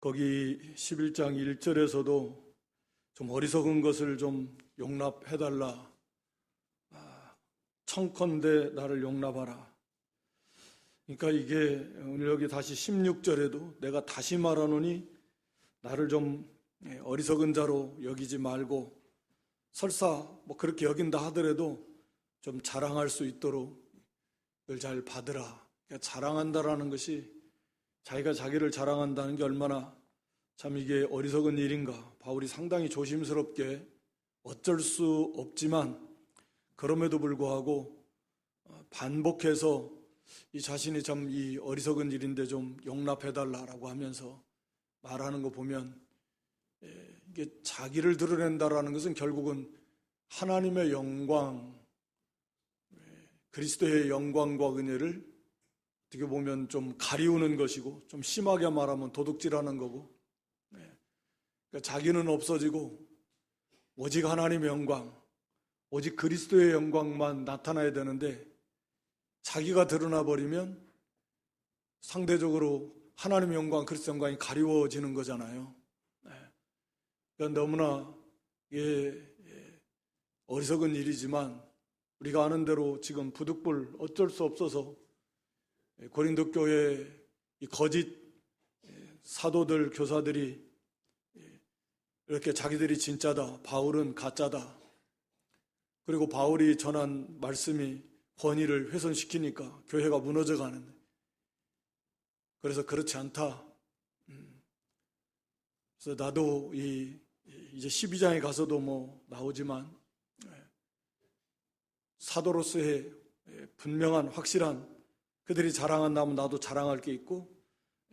거기 11장 1절에서도 좀 어리석은 것을 좀 용납해달라. 청컨대 나를 용납하라. 그러니까 이게 오늘 여기 다시 16절에도 내가 다시 말하노니 나를 좀 어리석은 자로 여기지 말고 설사 뭐 그렇게 여긴다 하더라도 좀 자랑할 수 있도록 늘 잘 받으라. 그러니까 자랑한다라는 것이 자기가 자기를 자랑한다는 게 얼마나 참 이게 어리석은 일인가. 바울이 상당히 조심스럽게 어쩔 수 없지만 그럼에도 불구하고 반복해서 이 자신이 참 이 어리석은 일인데 좀 용납해달라라고 하면서 말하는 거 보면 이게 자기를 드러낸다라는 것은 결국은 하나님의 영광, 그리스도의 영광과 은혜를 어떻게 보면 좀 가리우는 것이고 좀 심하게 말하면 도둑질하는 거고 그러니까 자기는 없어지고 오직 하나님의 영광, 오직 그리스도의 영광만 나타나야 되는데 자기가 드러나 버리면 상대적으로 하나님의 영광, 그리스도의 영광이 가리워지는 거잖아요. 그러니까 너무나 어리석은 일이지만 우리가 아는 대로 지금 부득불 어쩔 수 없어서 고린도 교회 이 거짓 사도들, 교사들이 이렇게 자기들이 진짜다, 바울은 가짜다. 그리고 바울이 전한 말씀이 권위를 훼손시키니까 교회가 무너져가는데 그래서 그렇지 않다. 그래서 나도 이제 12장에 가서도 뭐 나오지만 사도로서의 분명한 확실한 그들이 자랑한다면 나도 자랑할 게 있고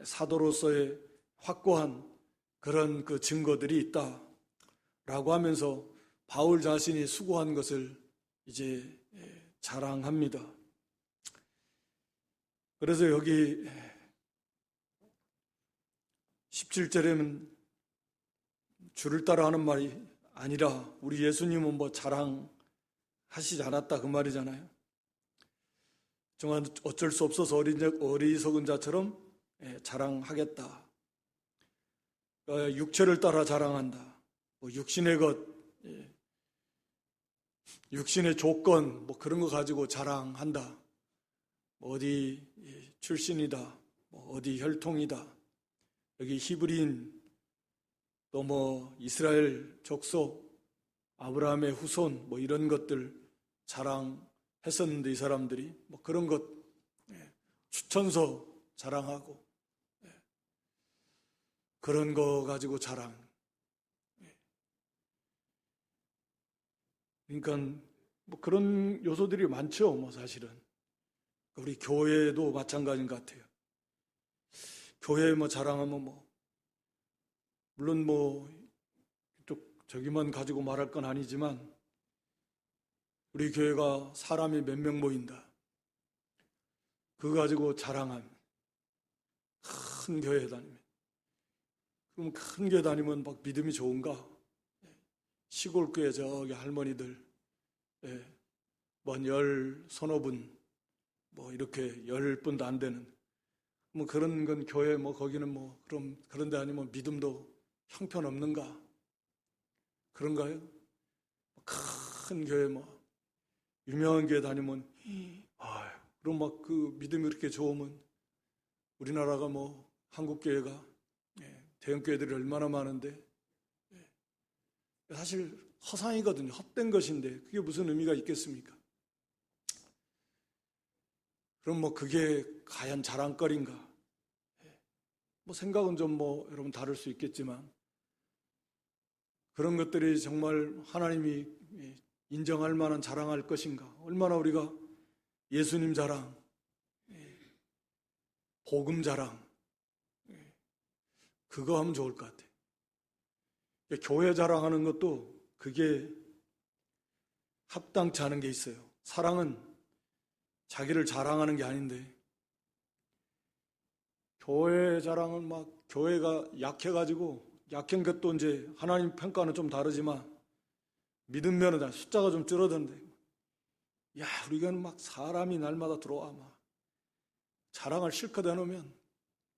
사도로서의 확고한 그런 그 증거들이 있다라고 하면서 바울 자신이 수고한 것을 이제 자랑합니다. 그래서 여기 17절에는 주를 따라 하는 말이 아니라 우리 예수님은 뭐 자랑하시지 않았다 그 말이잖아요. 정말 어쩔 수 없어서 어리석은 자처럼 자랑하겠다. 육체를 따라 자랑한다. 뭐 육신의 것, 육신의 조건, 뭐 그런 거 가지고 자랑한다. 뭐 어디 출신이다. 뭐 어디 혈통이다. 여기 히브리인 또 뭐 이스라엘 족속, 아브라함의 후손 뭐 이런 것들 자랑했었는데 이 사람들이 뭐 그런 것 추천서 자랑하고 그런 거 가지고 자랑. 그러니까 뭐 그런 요소들이 많죠. 뭐 사실은 우리 교회도 마찬가지인 것 같아요. 교회 뭐 자랑하면 뭐 물론 뭐 저기만 가지고 말할 건 아니지만 우리 교회가 사람이 몇 명 모인다. 그거 가지고 자랑한 큰 교회 다니면 그럼 큰 교회 다니면 막 믿음이 좋은가? 시골 교회 저기 할머니들 뭐 서너 분 뭐 이렇게 10분도 안 되는 뭐 그런 건 교회 뭐 거기는 뭐 그런 데 아니면 믿음도 형편없는가? 그런가요? 큰 교회 뭐 유명한 교회 다니면 그럼 막 그 믿음이 그렇게 좋으면 우리나라가 뭐 한국 교회가 대형 교회들이 얼마나 많은데 사실 허상이거든요. 헛된 것인데 그게 무슨 의미가 있겠습니까? 그럼 뭐 그게 과연 자랑거리인가? 뭐 생각은 좀 뭐 여러분 다를 수 있겠지만 그런 것들이 정말 하나님이 인정할 만한 자랑할 것인가? 얼마나 우리가 예수님 자랑, 복음 자랑 그거 하면 좋을 것 같아요. 교회 자랑하는 것도 그게 합당치 않은 게 있어요. 사랑은 자기를 자랑하는 게 아닌데 교회 자랑은 막 교회가 약해가지고 약한 것도 이제 하나님 평가는 좀 다르지만 믿음 면은 숫자가 좀 줄어드는데 우리가 막 사람이 날마다 들어와 막 자랑을 실컷 해놓으면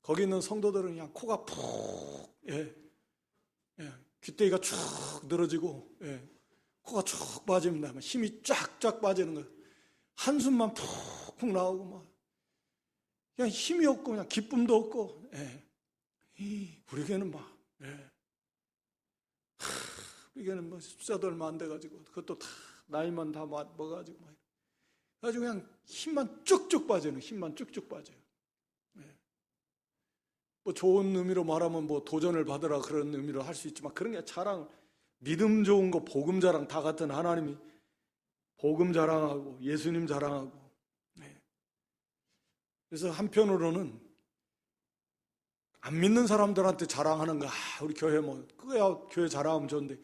거기 있는 성도들은 그냥 코가 푹, 귓대기가 쭉 늘어지고, 코가 쭉 빠집니다. 힘이 쫙쫙 빠지는 거예요. 한숨만 푹푹 나오고, 막. 그냥 힘이 없고, 그냥 기쁨도 없고, 우리 교회는 막, 우리 교회는 뭐 숫자도 얼마 안 돼가지고, 그것도 다, 나이만 다 먹어가지고, 막. 그래가지고 그냥 힘만 쭉쭉 빠져요. 힘만 쭉쭉 빠져요. 뭐 좋은 의미로 말하면 뭐 도전을 받으라 그런 의미로 할 수 있지만 그런 게 자랑, 믿음 좋은 거 복음 자랑 다 같은 하나님이 복음 자랑하고 예수님 자랑하고. 그래서 한편으로는 안 믿는 사람들한테 자랑하는 거, 우리 교회 뭐 그거야 교회 자랑하면 좋은데,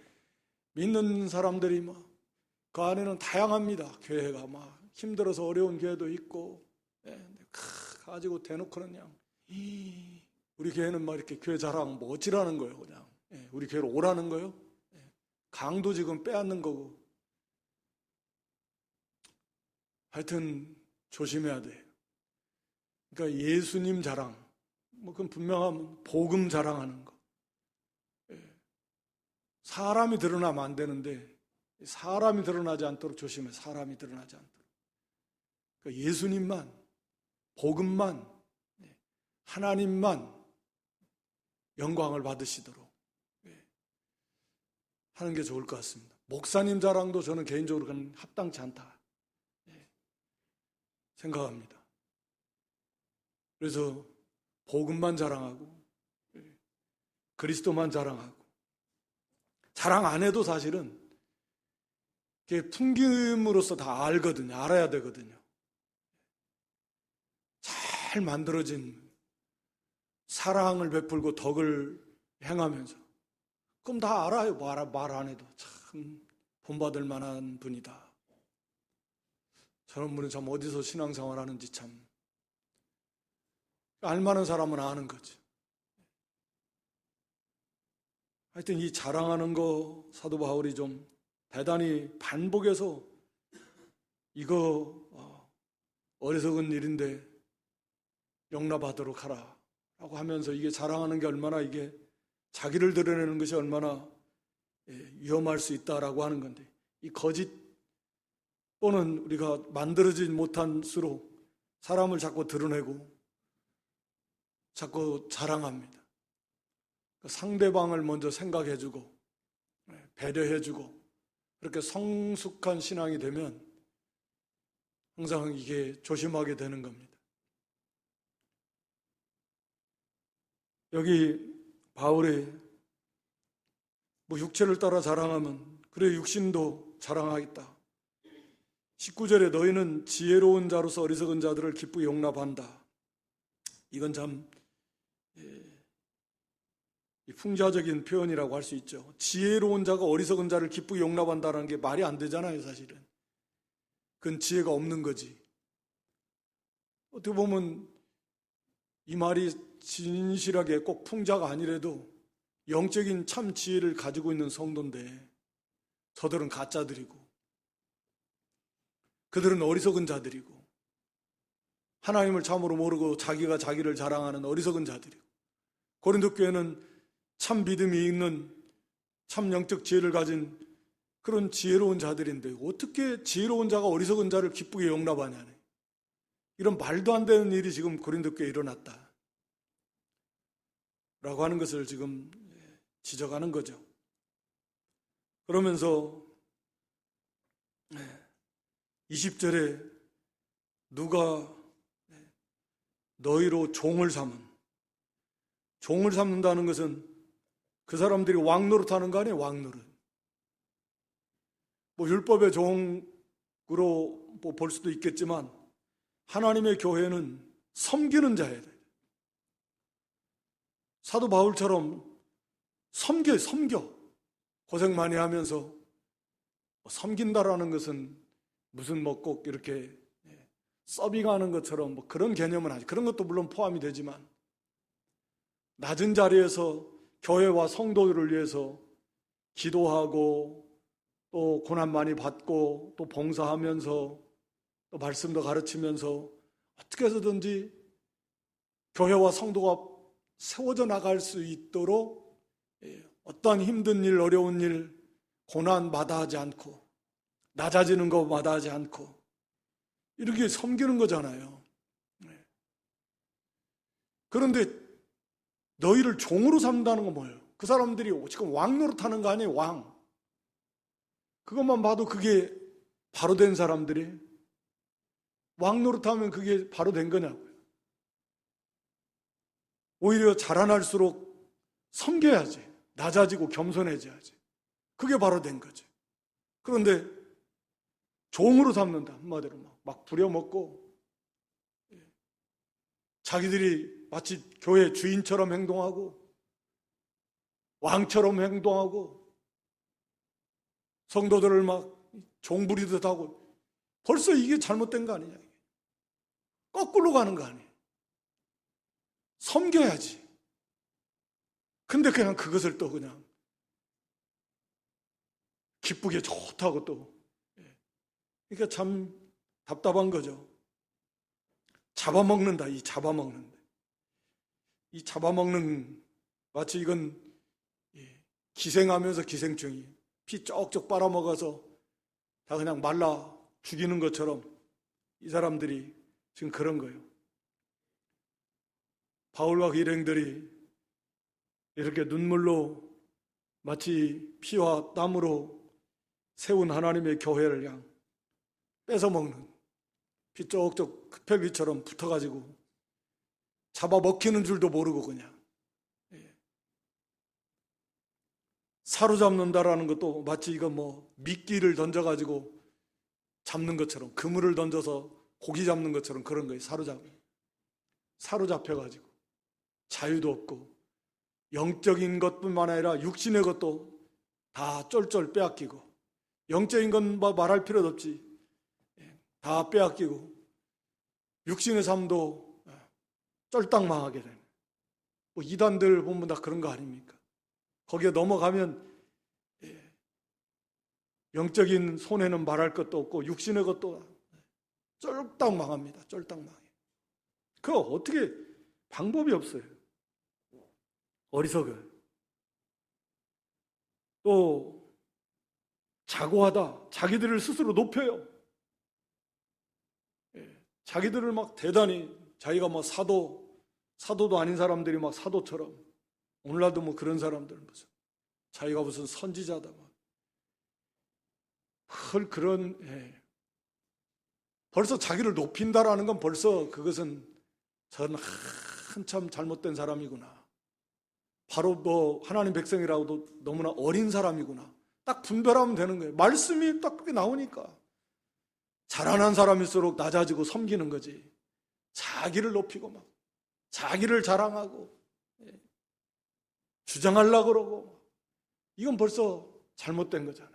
믿는 사람들이 뭐 그 안에는 다양합니다. 교회가 막 힘들어서 어려운 교회도 있고, 가지고 대놓고는 그냥 우리 교회는 막 이렇게 교회 자랑 뭐 어찌라는 거예요, 그냥. 우리 교회로 오라는 거예요. 강도 지금 빼앗는 거고. 하여튼 조심해야 돼. 그러니까 예수님 자랑, 뭐 그건 분명하면 복음 자랑하는 거. 사람이 드러나면 안 되는데 사람이 드러나지 않도록 조심해. 사람이 드러나지 않도록. 그러니까 예수님만, 복음만, 하나님만 영광을 받으시도록 하는 게 좋을 것 같습니다. 목사님 자랑도 저는 개인적으로 그건 합당치 않다 생각합니다. 그래서 복음만 자랑하고 그리스도만 자랑하고, 자랑 안 해도 사실은 그게 풍김으로써 다 알거든요. 알아야 되거든요. 잘 만들어진 사랑을 베풀고 덕을 행하면서, 그럼 다 알아요. 말 안 해도. 참 본받을 만한 분이다. 저런 분은 참 어디서 신앙생활 하는지 참 알만한 사람은 아는 거죠. 하여튼 이 자랑하는 거 사도 바울이 좀 대단히 반복해서 이거 어리석은 일인데 용납하도록 하라 라고 하면서, 이게 자랑하는 게 얼마나, 이게 자기를 드러내는 것이 얼마나 위험할 수 있다라고 하는 건데, 이 거짓 또는 우리가 만들어지지 못한 수로 사람을 자꾸 드러내고 자꾸 자랑합니다. 상대방을 먼저 생각해주고 배려해주고 그렇게 성숙한 신앙이 되면 항상 이게 조심하게 되는 겁니다. 여기 바울이 뭐 육체를 따라 자랑하면 그래 육신도 자랑하겠다. 19절에 너희는 지혜로운 자로서 어리석은 자들을 기쁘게 용납한다. 이건 참 풍자적인 표현이라고 할 수 있죠. 지혜로운 자가 어리석은 자를 기쁘게 용납한다는 게 말이 안 되잖아요, 사실은. 그건 지혜가 없는 거지. 어떻게 보면 이 말이 진실하게 꼭 풍자가 아니래도 영적인 참 지혜를 가지고 있는 성도인데 저들은 가짜들이고 그들은 어리석은 자들이고 하나님을 참으로 모르고 자기가 자기를 자랑하는 어리석은 자들이고, 고린도 교회는 참 믿음이 있는 참 영적 지혜를 가진 그런 지혜로운 자들인데 어떻게 지혜로운 자가 어리석은 자를 기쁘게 용납하냐네. 이런 말도 안 되는 일이 지금 고린도 교회에 일어났다 라고 하는 것을 지금 지적하는 거죠. 그러면서 20절에 누가 너희로 종을 삼는다는 것은 그 사람들이 왕노릇하는 거 아니에요. 왕노릇. 뭐 율법의 종으로 뭐 볼 수도 있겠지만 하나님의 교회는 섬기는 자예요. 사도 바울처럼 섬겨 고생 많이 하면서 섬긴다라는 것은 무슨 뭐 꼭 이렇게 서빙하는 것처럼 뭐 그런 개념은 아니죠. 그런 것도 물론 포함이 되지만 낮은 자리에서 교회와 성도들을 위해서 기도하고 또 고난 많이 받고 또 봉사하면서 또 말씀도 가르치면서 어떻게 해서든지 교회와 성도가 세워져 나갈 수 있도록 어떠한 힘든 일, 어려운 일, 고난 마다하지 않고 낮아지는 거 마다하지 않고 이렇게 섬기는 거잖아요. 그런데 너희를 종으로 삼는다는 건 뭐예요? 그 사람들이 지금 왕 노릇하는 거 아니에요? 왕. 그것만 봐도 그게 바로 된 사람들이 왕 노릇하면 그게 바로 된 거냐고요. 오히려 자라날수록 섬겨야지. 낮아지고 겸손해져야지. 그게 바로 된 거지. 그런데 종으로 삼는다. 한마디로 막 부려먹고 자기들이 마치 교회 주인처럼 행동하고 왕처럼 행동하고 성도들을 막 종부리듯 하고 벌써 이게 잘못된 거 아니냐. 거꾸로 가는 거 아니에요. 섬겨야지. 근데 그냥 그것을 또 그냥 기쁘게 좋다고 또. 그러니까 참 답답한 거죠. 잡아먹는다, 이 잡아먹는다. 이 잡아먹는, 마치 이건 기생하면서 기생충이 피 쪽쪽 빨아먹어서 다 그냥 말라 죽이는 것처럼 이 사람들이 지금 그런 거예요. 바울과 그 일행들이 이렇게 눈물로 마치 피와 땀으로 세운 하나님의 교회를 그냥 뺏어먹는 피 쪽쪽 흡혈귀처럼 붙어가지고 잡아먹히는 줄도 모르고 그냥 사로잡는다라는 것도 마치 이거 미끼를 던져가지고 잡는 것처럼 그물을 던져서 고기 잡는 것처럼 그런 거예요. 사로잡혀가지고 자유도 없고 영적인 것뿐만 아니라 육신의 것도 다 쫄쫄 빼앗기고 영적인 건 말할 필요도 없지. 다 빼앗기고 육신의 삶도 쫄딱 망하게 되는 이단들 보면 다 그런 거 아닙니까? 거기에 넘어가면 영적인 손해는 말할 것도 없고 육신의 것도 쫄딱 망합니다. 쫄딱 망해요. 그거 어떻게 방법이 없어요. 어리석어요. 또 자고하다. 자기들을 스스로 높여요. 자기들을 막 대단히 자기가 사도도 아닌 사람들이 막 사도처럼 오늘날도 그런 사람들 무슨 자기가 무슨 선지자다 그런 벌써 자기를 높인다라는 건 벌써 그것은 저는 한참 잘못된 사람이구나. 바로 하나님 백성이라고도 너무나 어린 사람이구나. 딱 분별하면 되는 거예요. 말씀이 딱 그렇게 나오니까. 자라난 사람일수록 낮아지고 섬기는 거지. 자기를 높이고 자기를 자랑하고 주장하려고 그러고 이건 벌써 잘못된 거잖아요.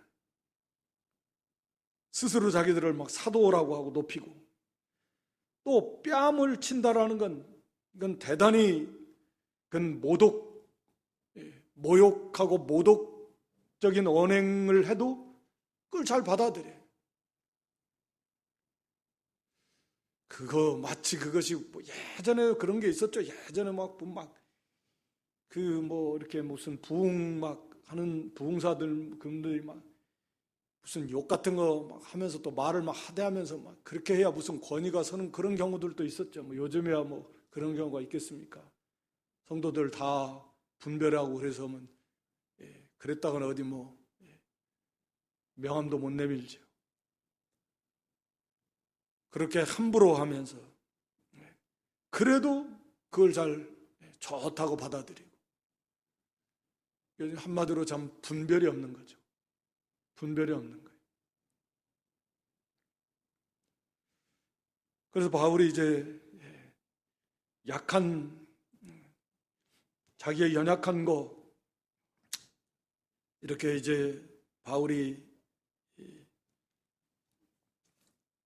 스스로 자기들을 사도라고 하고 높이고 또 뺨을 친다라는 건 이건 대단히 그건 모욕하고 모독적인 언행을 해도 그걸 잘 받아들여요. 마치 그것이 예전에 그런 게 있었죠. 예전에 이렇게 무슨 하는 부흥사들 그분들이 무슨 욕 같은 거 하면서 또 말을 하대하면서 그렇게 해야 무슨 권위가 서는 그런 경우들도 있었죠. 요즘에야 그런 경우가 있겠습니까? 성도들 다 분별하고 그래서 그랬다가는 어디 명함도 못 내밀죠. 그렇게 함부로 하면서 그래도 그걸 잘 좋다고 받아들이고 한마디로 참 분별이 없는 거죠. 분별이 없는 거예요. 그래서 바울이 이제 자기의 연약한 거 이렇게 이제 바울이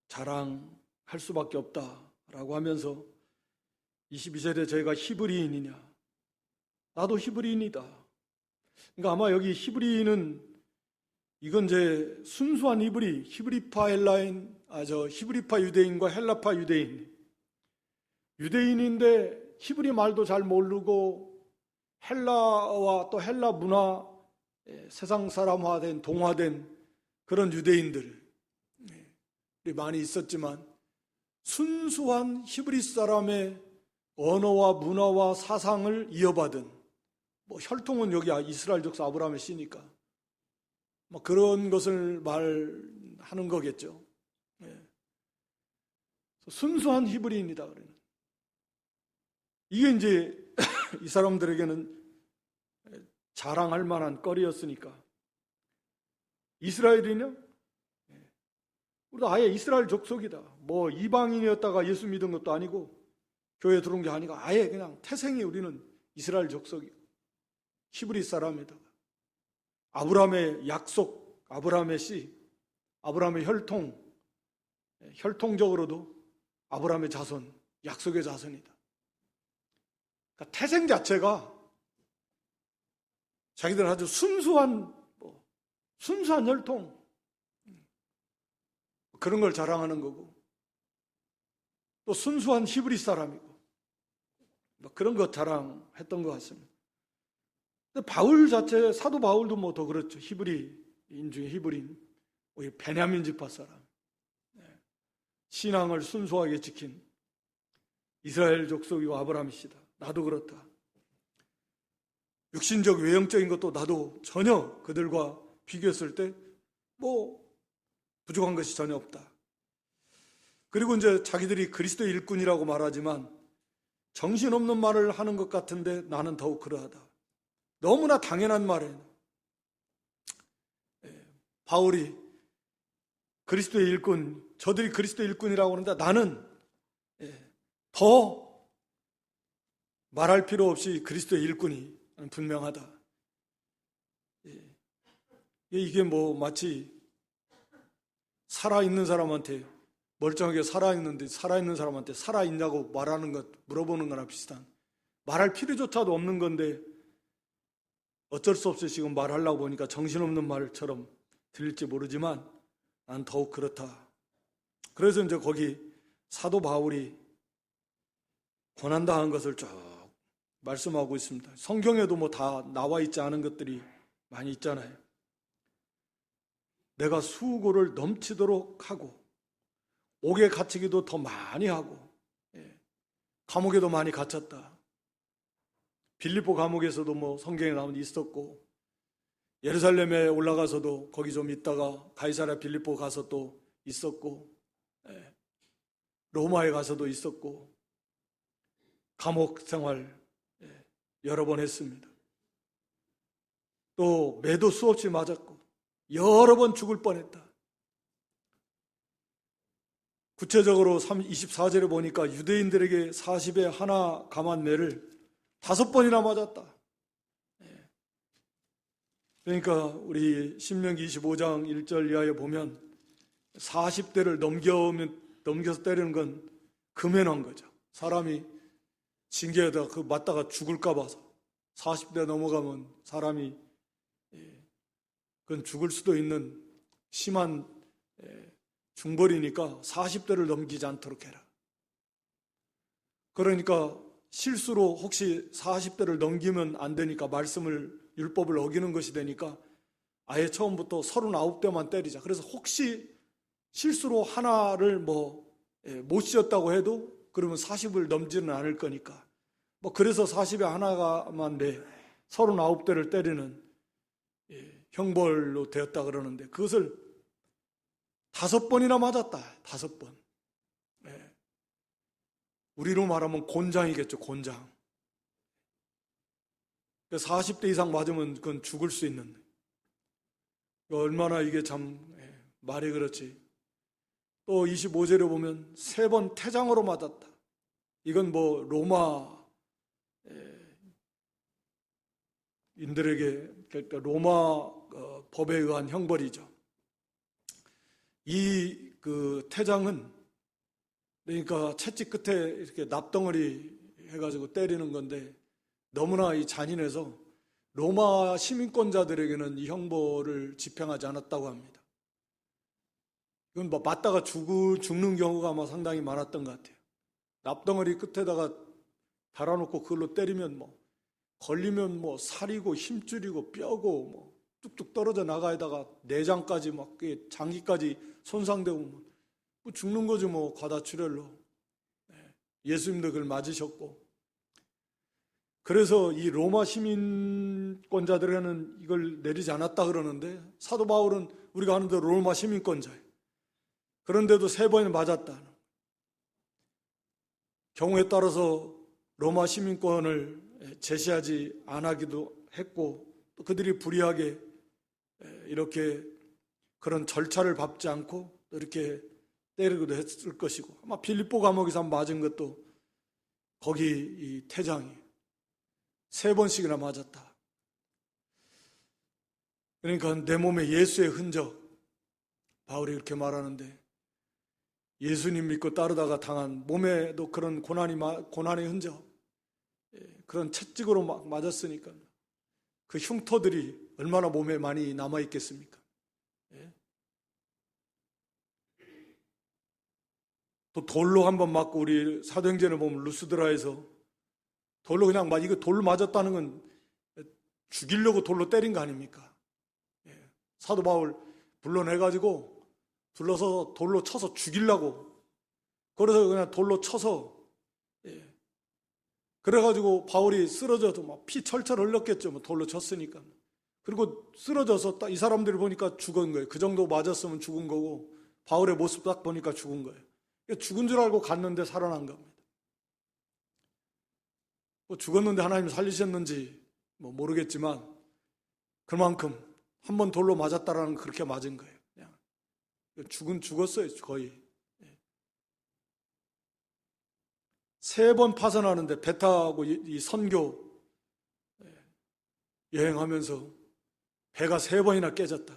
자랑할 수밖에 없다라고 하면서 22절에 저희가 히브리인이냐? 나도 히브리인이다. 그러니까 아마 여기 히브리인은 이건 이제 순수한 히브리파 헬라인, 히브리파 유대인과 헬라파 유대인인데 히브리 말도 잘 모르고 헬라와 또 헬라 문화, 세상 사람화된 동화된 그런 유대인들이 많이 있었지만 순수한 히브리 사람의 언어와 문화와 사상을 이어받은, 뭐 혈통은 여기 이스라엘 족속 아브라함의 씨니까 뭐 그런 것을 말하는 거겠죠. 순수한 히브리인이다. 이게 이제 이 사람들에게는 자랑할 만한 거리였으니까. 이스라엘이냐? 우리도 아예 이스라엘 족속이다. 뭐 이방인이었다가 예수 믿은 것도 아니고 교회에 들어온 게 아니고 아예 그냥 태생이 우리는 이스라엘 족속이고 히브리 사람이다. 아브라함의 약속, 아브라함의 씨, 아브라함의 혈통적으로도 아브라함의 자손, 약속의 자손이다. 그러니까 태생 자체가 자기들은 아주 순수한 혈통, 그런 걸 자랑하는 거고, 또 순수한 히브리 사람이고, 그런 것 자랑했던 것 같습니다. 근데 바울 자체, 사도 바울도 뭐 더 그렇죠. 히브리인 중에 히브리인, 베냐민 지파 사람. 신앙을 순수하게 지킨 이스라엘 족속이고 아브라함이시다. 나도 그렇다. 육신적 외형적인 것도 나도 전혀 그들과 비교했을 때 뭐 부족한 것이 전혀 없다. 그리고 이제 자기들이 그리스도의 일꾼이라고 말하지만 정신없는 말을 하는 것 같은데 나는 더욱 그러하다. 너무나 당연한 말이에요. 바울이 그리스도의 일꾼, 저들이 그리스도의 일꾼이라고 하는데 나는 더 말할 필요 없이 그리스도의 일꾼이 분명하다. 이게 뭐 마치 살아있는 사람한테, 멀쩡하게 살아있는데 살아있는 사람한테 살아있냐고 말하는 것, 물어보는 거나 비슷한, 말할 필요조차도 없는 건데 어쩔 수 없이 지금 말하려고 보니까 정신없는 말처럼 들릴지 모르지만 난 더욱 그렇다. 그래서 이제 거기 사도 바울이 고난당한 것을 쭉 말씀하고 있습니다. 성경에도 뭐 다 나와 있지 않은 것들이 많이 있잖아요. 내가 수고를 넘치도록 하고 옥에 갇히기도 더 많이 하고 감옥에도 많이 갇혔다. 빌립보 감옥에서도 뭐 성경에 나온 있었고, 예루살렘에 올라가서도 거기 좀 있다가 가이사랴 빌립보 가서 또 있었고, 로마에 가서도 있었고, 감옥 생활 여러 번 했습니다. 또 매도 수없이 맞았고 여러 번 죽을 뻔했다. 구체적으로 24절에 보니까 유대인들에게 40에 하나 감한 매를 5번이나 맞았다. 그러니까 우리 신명기 25장 1절 이하에 보면 40대를 넘겨서 때리는 건 금연한 거죠. 사람이 징계에다 맞다가 죽을까 봐서 40대 넘어가면 사람이 그건 죽을 수도 있는 심한 중벌이니까 40대를 넘기지 않도록 해라. 그러니까 실수로 혹시 40대를 넘기면 안 되니까 율법을 어기는 것이 되니까 아예 처음부터 39대만 때리자. 그래서 혹시 실수로 하나를 못 씌었다고 해도 그러면 40을 넘지는 않을 거니까 그래서 40에 하나만 39대를 때리는 형벌로 되었다 그러는데 그것을 5번이나 맞았다. 5번. 우리로 말하면 곤장이겠죠. 곤장. 40대 이상 맞으면 그건 죽을 수 있는. 얼마나 이게 참 말이 그렇지. 또 25절에 보면 3번 태장으로 맞았다. 이건 로마 인들에게, 그러니까 로마 법에 의한 형벌이죠. 이 태장은 그러니까 채찍 끝에 이렇게 납덩어리 해가지고 때리는 건데 너무나 이 잔인해서 로마 시민권자들에게는 이 형벌을 집행하지 않았다고 합니다. 이건 맞다가 죽는 경우가 아마 상당히 많았던 것 같아요. 납덩어리 끝에다가 달아놓고 그걸로 때리면 뭐 걸리면 뭐 살이고 힘줄이고 뼈고 뭐 뚝뚝 떨어져 나가다가 내장까지 막 장기까지 손상되고 뭐 죽는 거죠 뭐 과다출혈로. 예수님도 그걸 맞으셨고. 그래서 이 로마 시민권자들에는 이걸 내리지 않았다 그러는데 사도 바울은 우리가 아는 대로 로마 시민권자예요. 그런데도 3번이나 맞았다. 경우에 따라서 로마 시민권을 제시하지 않기도 했고 또 그들이 불의하게 이렇게 그런 절차를 밟지 않고 이렇게 때리기도 했을 것이고 아마 빌립보 감옥에서 맞은 것도 거기 이 태장이 3번씩이나 맞았다. 그러니까 내 몸에 예수의 흔적, 바울이 그렇게 말하는데 예수님 믿고 따르다가 당한 몸에도 그런 고난의 흔적, 그런 채찍으로 막 맞았으니까 그 흉터들이 얼마나 몸에 많이 남아있겠습니까? 또 돌로 한번 맞고 우리 사도행전을 보면 루스드라에서 돌로 그냥 이거 돌로 맞았다는 건 죽이려고 돌로 때린 거 아닙니까? 사도 바울 불러내가지고 불러서 돌로 쳐서 죽이려고 그래서 그냥 돌로 쳐서 그래가지고 바울이 쓰러져도 막 피 철철 흘렸겠죠. 뭐 돌로 쳤으니까. 그리고 쓰러져서 딱 이 사람들이 보니까 죽은 거예요. 그 정도 맞았으면 죽은 거고 바울의 모습 딱 보니까 죽은 거예요. 죽은 줄 알고 갔는데 살아난 겁니다. 뭐 죽었는데 하나님 살리셨는지 뭐 모르겠지만 그만큼 한 번 돌로 맞았다라는 그렇게 맞은 거예요. 그냥 죽었어요 거의. 3번 파선하는데 배 타고 이 선교 여행하면서 배가 3번이나 깨졌다.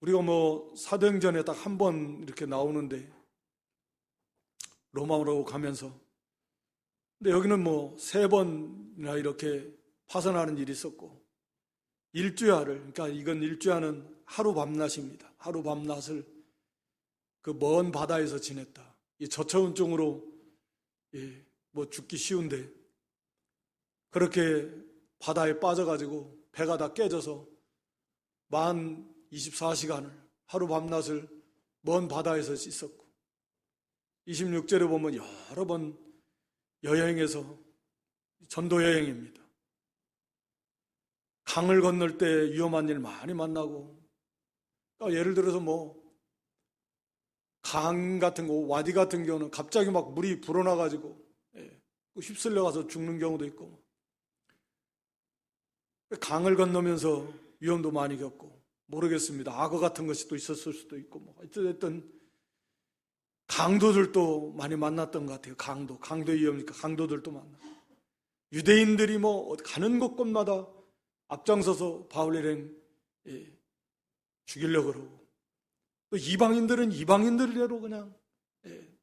우리가 뭐 사도행전에 딱 한 번 이렇게 나오는데 로마로 가면서 근데 여기는 뭐 3번이나 이렇게 파선하는 일이 있었고 일주야를 그러니까 이건 일주야는 하루 밤낮입니다. 하루 밤낮을 그 먼 바다에서 지냈다. 이 저체온증으로 뭐 죽기 쉬운데 그렇게 바다에 빠져가지고 배가 다 깨져서 만 24시간을 하루 밤낮을 먼 바다에서 있었고 26절에 보면 여러 번 여행해서 전도 여행입니다. 강을 건널 때 위험한 일 많이 만나고 그러니까 예를 들어서 뭐 강 같은 거, 와디 같은 경우는 갑자기 막 물이 불어나가지고 휩쓸려가서 죽는 경우도 있고 강을 건너면서 위험도 많이 겪고 모르겠습니다. 악어 같은 것이 또 있었을 수도 있고 뭐 어쨌든 강도들도 많이 만났던 것 같아요. 강도의 위험이니까 강도들도 만나고 유대인들이 뭐 가는 곳곳마다 앞장서서 바울 일행 죽이려고 그러고 또 이방인들은 이방인들대로 그냥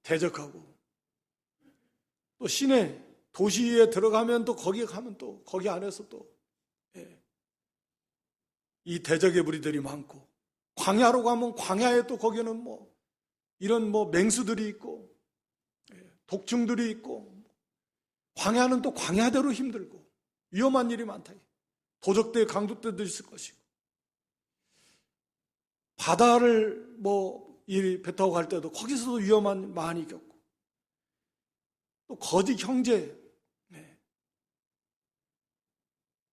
대적하고 또 시내 도시에 들어가면 또 거기에 가면 또 거기 안에서 또 이 대적의 무리들이 많고 광야로 가면 광야에 또 거기는 뭐 이런 뭐 맹수들이 있고 독충들이 있고 광야는 또 광야대로 힘들고 위험한 일이 많다. 도적대 강도대도 있을 것이고 바다를 뭐 이 배 타고 갈 때도 거기서도 위험한 많이 겪고 또 거짓 형제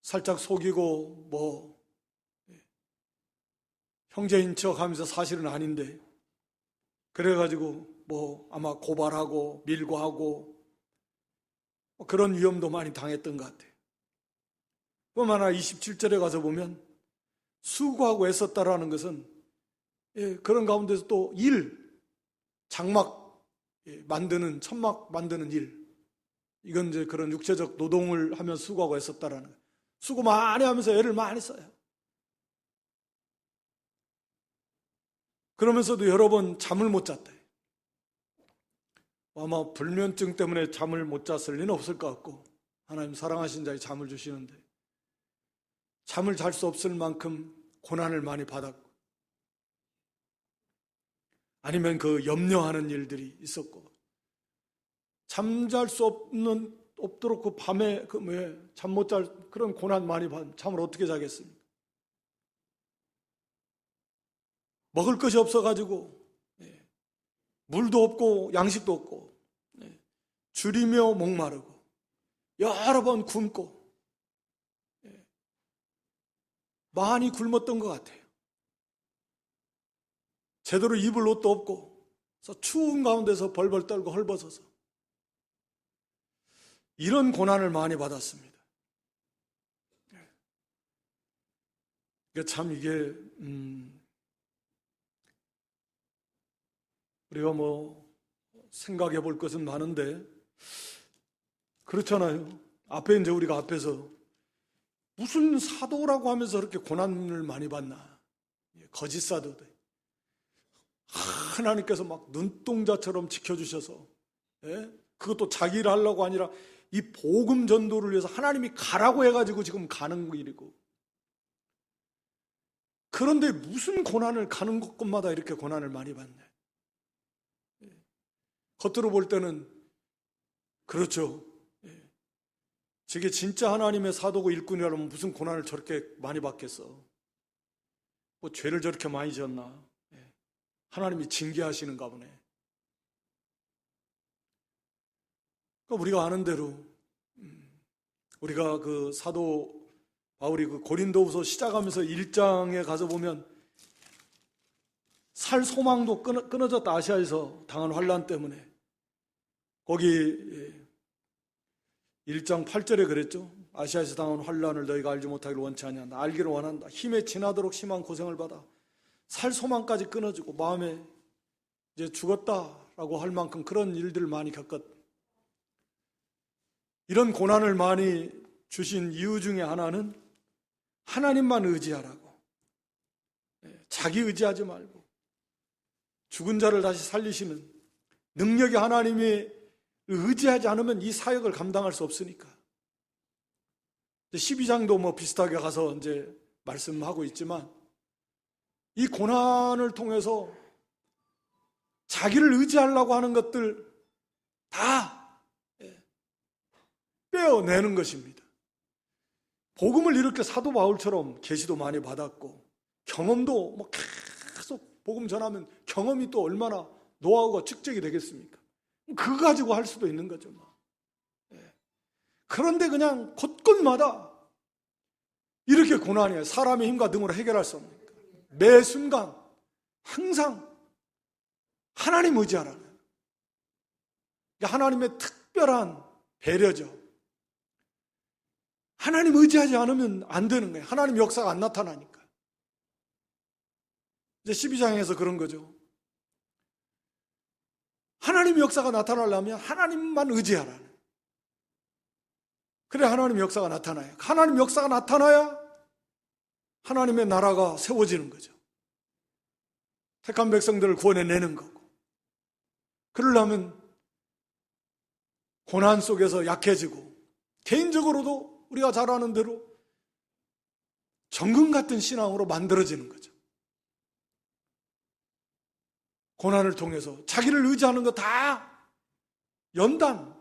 살짝 속이고 뭐 형제인 척 하면서 사실은 아닌데 그래가지고 뭐 아마 고발하고 밀고하고 그런 위험도 많이 당했던 것 같아요. 뿐만 아니라 27절에 가서 보면 수고하고 애썼다라는 것은 그런 가운데서 또 장막 만드는 천막 만드는 일 이건 이제 그런 육체적 노동을 하면 수고하고 애썼다라는 거예요. 수고 많이 하면서 애를 많이 써요. 그러면서도 여러 번 잠을 못 잤대. 아마 불면증 때문에 잠을 못 잤을 리는 없을 것 같고 하나님 사랑하신 자에 잠을 주시는데 잠을 잘 수 없을 만큼 고난을 많이 받았고 아니면 그 염려하는 일들이 있었고 잠잘 수 없도록 그 밤에 잠 못 잘 그런 고난 많이 받 잠을 어떻게 자겠습니까? 먹을 것이 없어가지고 물도 없고 양식도 없고 줄이며 목마르고 여러 번 굶고 많이 굶었던 것 같아요. 제대로 입을 옷도 없고 그래서 추운 가운데서 벌벌 떨고 헐벗어서 이런 고난을 많이 받았습니다. 참 이게 우리가 생각해 볼 것은 많은데 그렇잖아요. 앞에 이제 우리가 앞에서 무슨 사도라고 하면서 그렇게 고난을 많이 받나. 거짓 사도들. 하나님께서 막 눈동자처럼 지켜주셔서 그것도 자기 일 하려고 아니라 이 복음 전도를 위해서 하나님이 가라고 해가지고 지금 가는 일이고 그런데 무슨 고난을 가는 곳마다 이렇게 고난을 많이 받네. 겉으로 볼 때는 그렇죠. 저게 진짜 하나님의 사도고 일꾼이라면 무슨 고난을 저렇게 많이 받겠어. 죄를 저렇게 많이 지었나. 하나님이 징계하시는가 보네. 그러니까 우리가 아는 대로 우리가 그 사도 바울이 그 고린도후서 시작하면서 1장에 가서 보면 살 소망도 끊어졌다. 아시아에서 당한 환난 때문에. 거기 1장 8절에 그랬죠. 아시아에서 당한 환난을 너희가 알지 못하기를 원치 아니한다. 알기를 원한다. 힘에 지나도록 심한 고생을 받아 살 소망까지 끊어지고 마음에 이제 죽었다라고 할 만큼 그런 일들을 많이 겪었다. 이런 고난을 많이 주신 이유 중에 하나는 하나님만 의지하라고. 자기 의지하지 말고 죽은 자를 다시 살리시는 능력이 하나님이 의지하지 않으면 이 사역을 감당할 수 없으니까. 12장도 비슷하게 가서 이제 말씀하고 있지만 이 고난을 통해서 자기를 의지하려고 하는 것들 다 빼어내는 것입니다. 복음을 이렇게 사도 바울처럼 계시도 많이 받았고 경험도 계속 복음 전하면 경험이 또 얼마나 노하우가 축적이 되겠습니까? 그거 가지고 할 수도 있는 거죠. 그런데 그냥 곳곳마다 이렇게 고난이에요. 사람의 힘과 능으로 해결할 수 없는 거예요. 매 순간 항상 하나님 의지하라는 거예요. 하나님의 특별한 배려죠. 하나님 의지하지 않으면 안 되는 거예요. 하나님 역사가 안 나타나니까. 이제 12장에서 그런 거죠. 하나님 역사가 나타나려면 하나님만 의지하라는. 그래 하나님 역사가 나타나요. 하나님 역사가 나타나야 하나님의 나라가 세워지는 거죠. 택한 백성들을 구원해내는 거고. 그러려면 고난 속에서 약해지고 개인적으로도 우리가 잘 아는 대로 정금 같은 신앙으로 만들어지는 거죠. 고난을 통해서 자기를 의지하는 거 다 연단은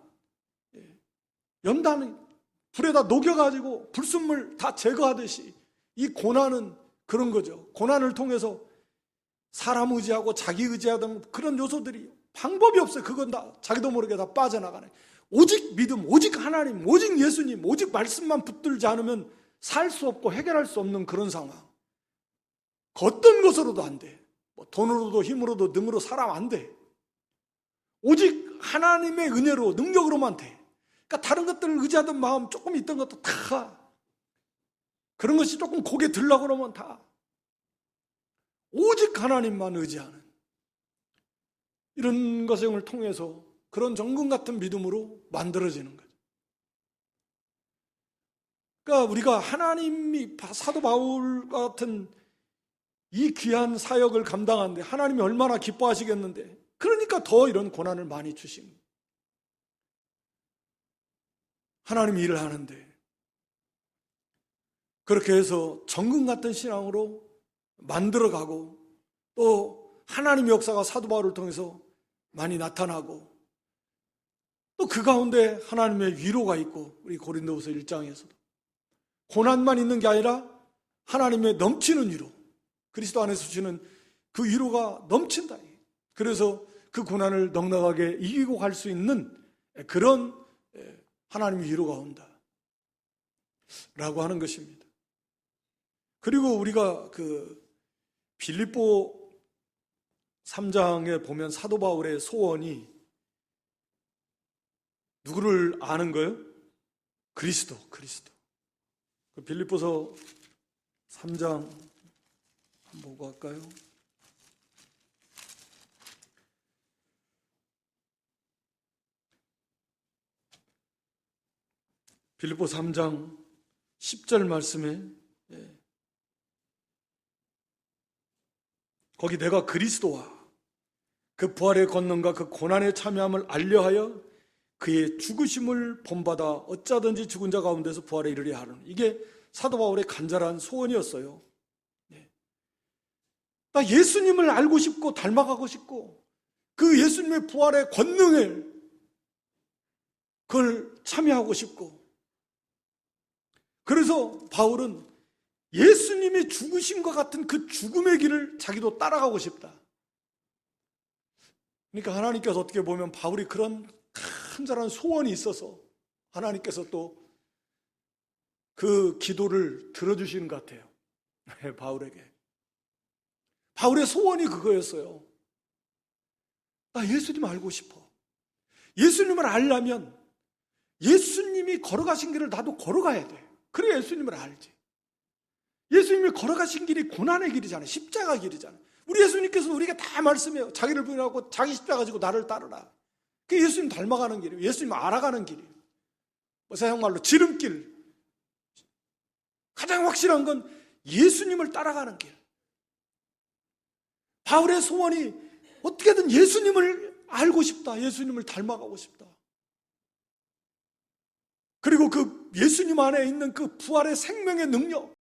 불에다 녹여가지고 불순물 다 제거하듯이 이 고난은 그런 거죠. 고난을 통해서 사람 의지하고 자기 의지하던 그런 요소들이 방법이 없어요. 그건 다 자기도 모르게 다 빠져나가네. 오직 믿음, 오직 하나님, 오직 예수님, 오직 말씀만 붙들지 않으면 살 수 없고 해결할 수 없는 그런 상황. 어떤 것으로도 안 돼. 돈으로도 힘으로도 능으로 사람 안 돼. 오직 하나님의 은혜로 능력으로만 돼. 그러니까 다른 것들을 의지하던 마음 조금 있던 것도 다 그런 것이 조금 고개 들려고 그러면 다 오직 하나님만 의지하는 이런 것을 통해서 그런 정금 같은 믿음으로 만들어지는 거죠. 그러니까 우리가 하나님이 사도 바울 같은 이 귀한 사역을 감당하는데 하나님이 얼마나 기뻐하시겠는데 그러니까 더 이런 고난을 많이 주신 거예요. 하나님이 일을 하는데 그렇게 해서 정금 같은 신앙으로 만들어가고 또 하나님의 역사가 사도 바울을 통해서 많이 나타나고 또 그 가운데 하나님의 위로가 있고, 우리 고린도후서 1장에서도 고난만 있는 게 아니라 하나님의 넘치는 위로, 그리스도 안에서 주시는 그 위로가 넘친다. 그래서 그 고난을 넉넉하게 이기고 갈 수 있는 그런 하나님의 위로가 온다 라고 하는 것입니다. 그리고 우리가 그 빌립보 3장에 보면 사도 바울의 소원이 누구를 아는 거예요? 그리스도. 빌립보서 3장 한번 보고 갈까요? 빌립보 3장 10절 말씀에 거기 내가 그리스도와 그 부활의 권능과 그 고난의 참여함을 알려하여 그의 죽으심을 본받아 어쩌든지 죽은 자 가운데서 부활에 이르려 하는, 이게 사도 바울의 간절한 소원이었어요. 나 예수님을 알고 싶고 닮아가고 싶고 그 예수님의 부활의 권능을 그걸 참여하고 싶고, 그래서 바울은 예수님이 죽으심과 같은 그 죽음의 길을 자기도 따라가고 싶다. 그러니까 하나님께서 어떻게 보면 바울이 그런 간절한 소원이 있어서 하나님께서 또 그 기도를 들어주시는 것 같아요. 바울에게. 바울의 소원이 그거였어요. 나 예수님 알고 싶어. 예수님을 알려면 예수님이 걸어가신 길을 나도 걸어가야 돼. 그래 예수님을 알지. 예수님이 걸어가신 길이 고난의 길이잖아요. 십자가 길이잖아요. 우리 예수님께서는 우리에게 다 말씀해요. 자기를 부인하고 자기 십자가 가지고 나를 따르라. 그게 예수님 닮아가는 길이에요. 예수님 알아가는 길이에요. 세상 말로 지름길. 가장 확실한 건 예수님을 따라가는 길. 바울의 소원이 어떻게든 예수님을 알고 싶다. 예수님을 닮아가고 싶다. 그리고 그 예수님 안에 있는 그 부활의 생명의 능력,